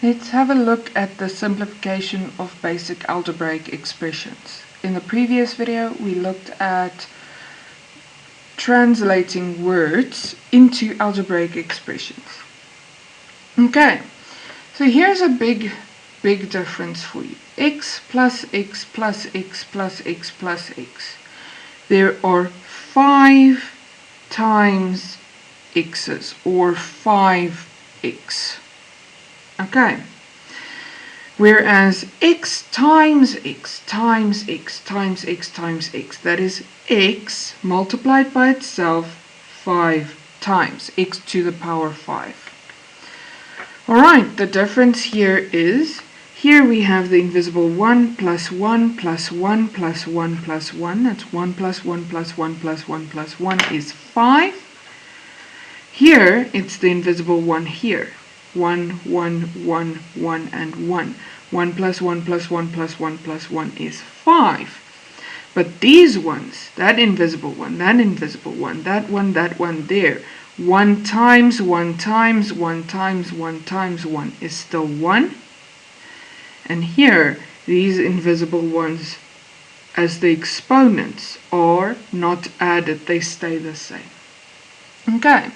Let's have a look at the simplification of basic algebraic expressions. In the previous video, we looked at translating words into algebraic expressions. Okay, so here's a big difference for you. X plus x plus x plus x plus x. There are 5 times x's, or 5x. Okay, whereas x times x times x times x times x, that is x multiplied by itself 5 times, x to the power 5. Alright, the difference here is, here we have the invisible 1 plus 1 plus 1 plus 1 plus 1, that's 1 plus 1 plus 1 plus 1 plus 1 is 5. Here, it's the invisible 1 here. 1, 1, 1, 1, and 1. 1 plus 1 plus 1 plus 1 plus 1 is 5. But these ones, that invisible one, that invisible one, that one there, 1 times 1 times 1 times 1 times 1 is still 1. And here, these invisible ones, as the exponents, are not added, they stay the same. Okay.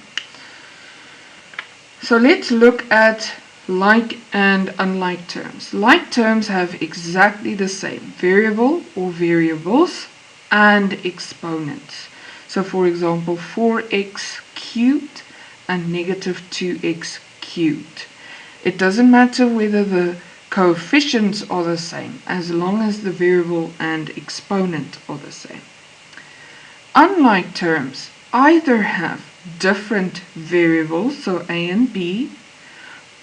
So let's look at like and unlike terms. Like terms have exactly the same variable or variables and exponents. So for example, 4x cubed and negative 2x cubed. It doesn't matter whether the coefficients are the same, as long as the variable and exponent are the same. Unlike terms either have different variables, so a and b,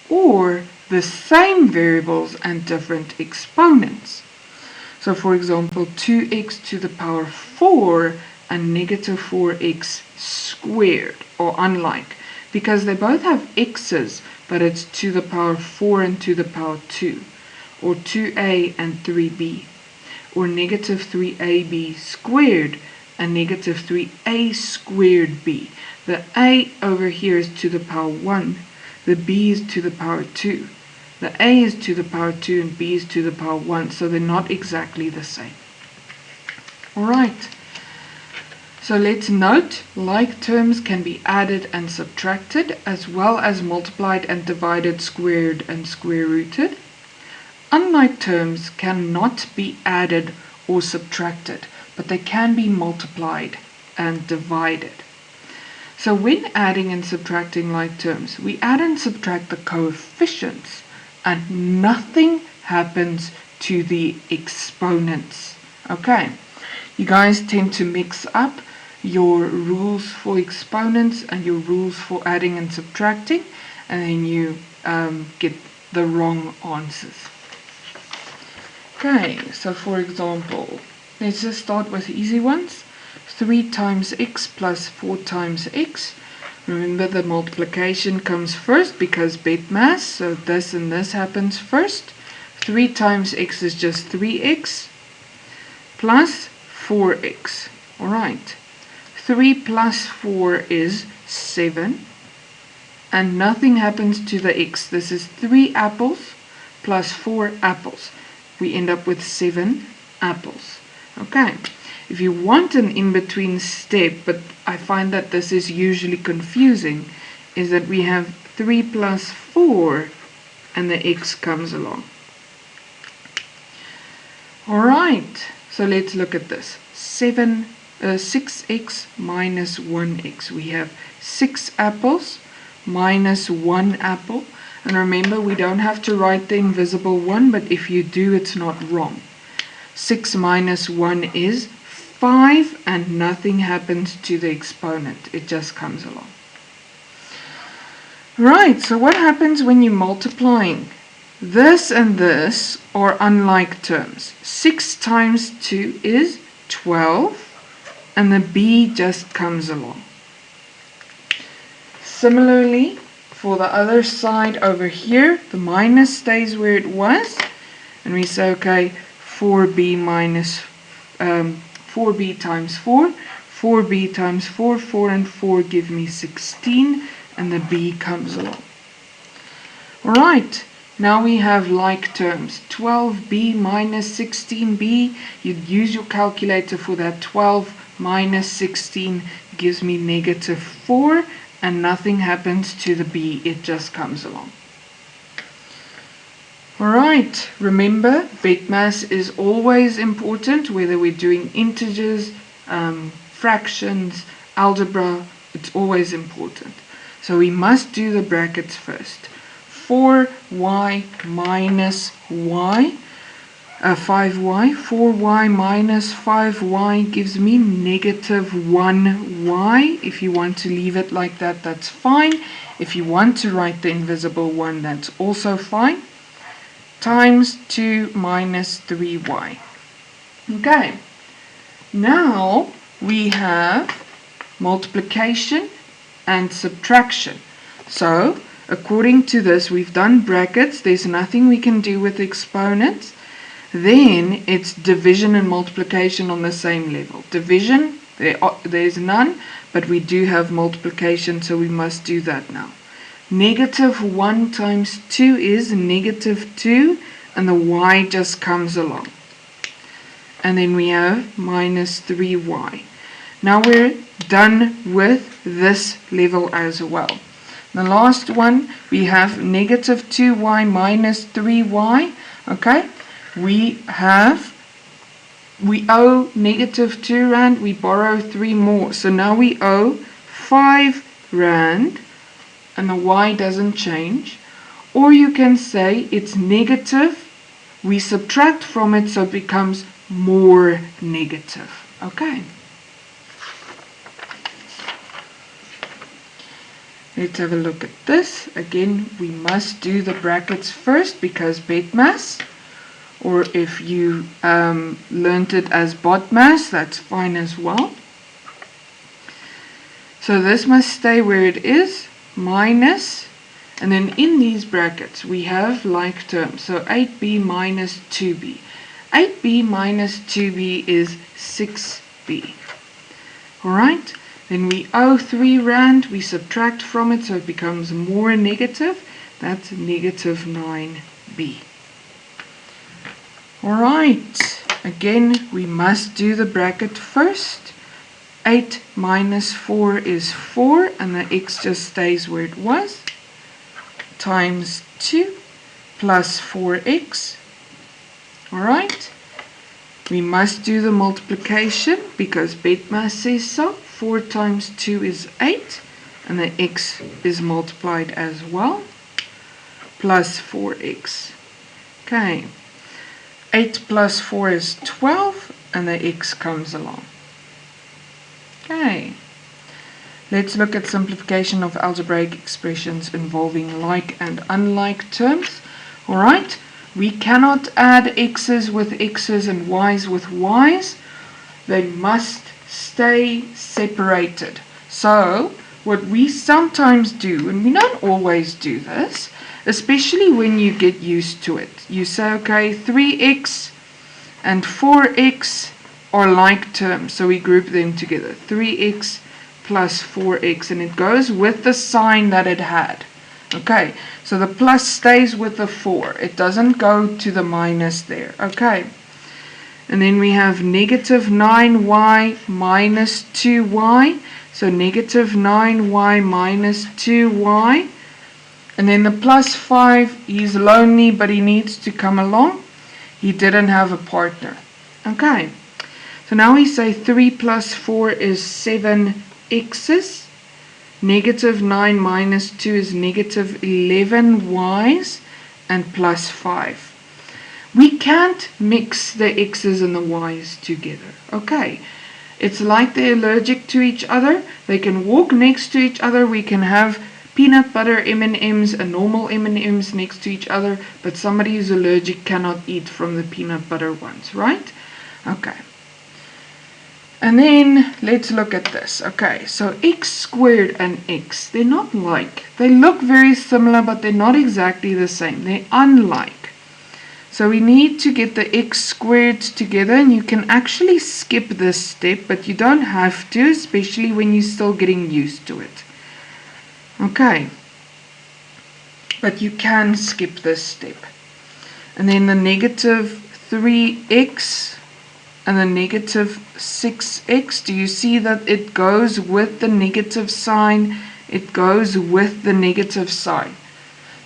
or the same variables and different exponents. So for example, 2x to the power 4 and negative 4x squared are unlike, because they both have x's, but it's to the power 4 and to the power 2, or 2a and 3b, or negative 3ab squared and negative 3a squared b. The a over here is to the power 1, the b is to the power 2. The a is to the power 2 and b is to the power 1, so they're not exactly the same. Alright, so let's note, like terms can be added and subtracted, as well as multiplied and divided, squared and square rooted. Unlike terms cannot be added or subtracted, but they can be multiplied and divided. So when adding and subtracting like terms, we add and subtract the coefficients and nothing happens to the exponents. Okay, you guys tend to mix up your rules for exponents and your rules for adding and subtracting, and then you get the wrong answers. Okay, so for example, let's just start with easy ones. 3 times x plus 4 times x. Remember, the multiplication comes first because bed mass, so this and this happens first. 3 times x is just 3x plus 4x. Alright, 3 plus 4 is 7, and nothing happens to the x. This is 3 apples plus 4 apples. We end up with 7 apples. Okay. If you want an in-between step, but I find that this is usually confusing, is that we have 3 plus 4 and the x comes along. Alright, so let's look at this. 6x minus 1x. We have 6 apples minus 1 apple. And remember, we don't have to write the invisible 1, but if you do, it's not wrong. 6 minus 1 is 5, and nothing happens to the exponent. It just comes along. Right, so what happens when you're multiplying? This and this are unlike terms. 6 times 2 is 12, and the b just comes along. Similarly, for the other side over here, the minus stays where it was, and we say, okay, 4b minus 4b times 4, 4b times 4, 4 and 4 give me 16, and the b comes along. Alright, Now we have like terms. 12b minus 16b. You'd use your calculator for that. 12 minus 16 gives me negative 4, and nothing happens to the b. It just comes along. Alright, remember, BEDMAS is always important, whether we're doing integers, fractions, algebra, it's always important. So we must do the brackets first. 4y minus y, 5y, 4y minus 5y gives me negative 1y. If you want to leave it like that, that's fine. If you want to write the invisible one, that's also fine. Times 2 minus 3y. Okay, now we have multiplication and subtraction. So, according to this, we've done brackets. There's nothing we can do with exponents. Then it's division and multiplication on the same level. Division, there's none, but we do have multiplication, so we must do that now. Negative 1 times 2 is negative 2, and the y just comes along. And then we have minus 3y. Now we're done with this level as well. The last one, we have negative 2y minus 3y. Okay, we owe negative 2 rand, we borrow 3 more. So now we owe 5 rand. And the y doesn't change. Or you can say it's negative, we subtract from it, so it becomes more negative. Okay. Let's have a look at this. Again, we must do the brackets first because BEDMAS, or if you learned it as BODMAS, that's fine as well. So this must stay where it is. Minus, and then in these brackets we have like terms. So 8b minus 2b. 8b minus 2b is 6b. Alright, then we owe 3 rand, we subtract from it, so it becomes more negative. That's negative 9b. Alright, again we must do the bracket first. 8 minus 4 is 4, and the x just stays where it was, times 2 plus 4x. Alright, we must do the multiplication because BEDMAS says so. 4 times 2 is 8, and the x is multiplied as well, plus 4x. Okay, 8 plus 4 is 12, and the x comes along. Okay, let's look at simplification of algebraic expressions involving like and unlike terms. Alright, we cannot add x's with x's and y's with y's. They must stay separated. So, what we sometimes do, and we don't always do this, especially when you get used to it. You say, okay, 3x and 4x are like terms, so we group them together. 3x plus 4x, and it goes with the sign that it had. Okay, so the plus stays with the 4. It doesn't go to the minus there. Okay, and then we have negative 9y minus 2y. So negative 9y minus 2y. And then the plus 5, he's lonely, but he needs to come along. He didn't have a partner. Okay. So now we say 3 plus 4 is 7 x's. Negative 9 minus 2 is negative 11 y's, and plus 5. We can't mix the x's and the y's together. Okay, it's like they're allergic to each other. They can walk next to each other. We can have peanut butter M&Ms and normal M&Ms next to each other, but somebody who's allergic cannot eat from the peanut butter ones, right? Okay. And then let's look at this. Okay, so x squared and x, they're not like. They look very similar, but they're not exactly the same. They're unlike. So we need to get the x squared together, and you can actually skip this step, but you don't have to, especially when you're still getting used to it. Okay. but you can skip this step. And then the negative 3x and the negative 6x, do you see that it goes with the negative sign? It goes with the negative sign.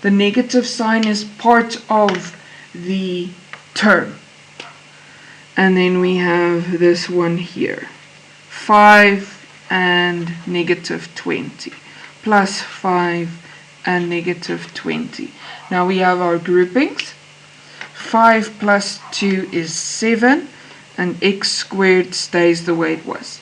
The negative sign is part of the term. And then we have this one here, 5 and negative 20, plus 5 and negative 20. Now we have our groupings. 5 plus 2 is 7, and x squared stays the way it was.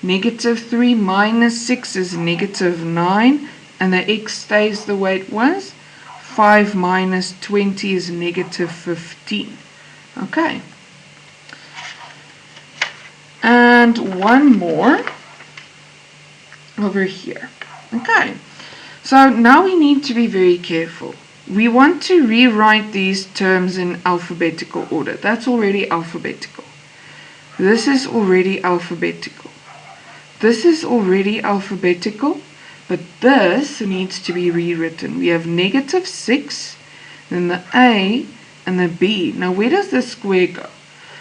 Negative 3 minus 6 is negative 9, and the x stays the way it was. 5 minus 20 is negative 15. Okay. And one more over here. Okay. So now we need to be very careful. We want to rewrite these terms in alphabetical order. That's already alphabetical. This is already alphabetical. This is already alphabetical, but this needs to be rewritten. We have negative 6, then the A and the B. Now where does the square go?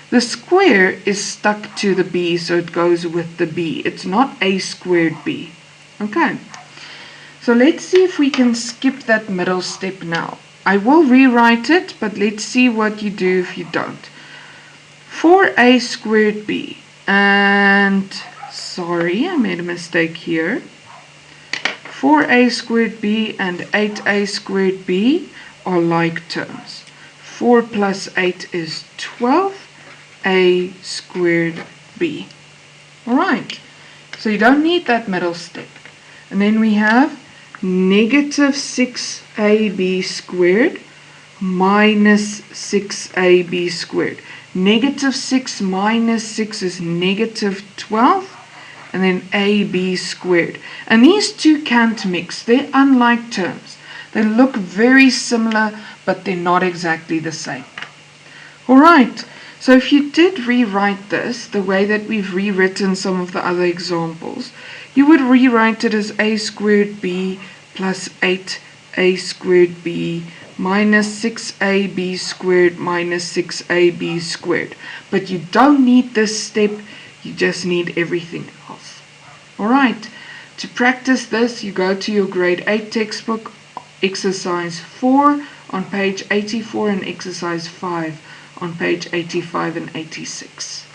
The square is stuck to the B, so it goes with the B. It's not A squared B. Okay. So let's see if we can skip that middle step now. I will rewrite it, but let's see what you do if you don't. 4a squared b, and sorry, I made a mistake here. 4a squared b and 8a squared b are like terms. 4 plus 8 is 12a squared b. Alright, so you don't need that middle step. And then we have negative 6ab squared minus 6ab squared. Negative 6 minus 6 is negative 12, and then ab squared. And these two can't mix. They're unlike terms. They look very similar, but they're not exactly the same. Alright, so if you did rewrite this the way that we've rewritten some of the other examples, you would rewrite it as a squared b plus 8a squared b minus 6ab squared minus 6ab squared. But you don't need this step, you just need everything else. Alright, to practice this, you go to your grade 8 textbook, exercise 4 on page 84 and exercise 5 on page 85 and 86.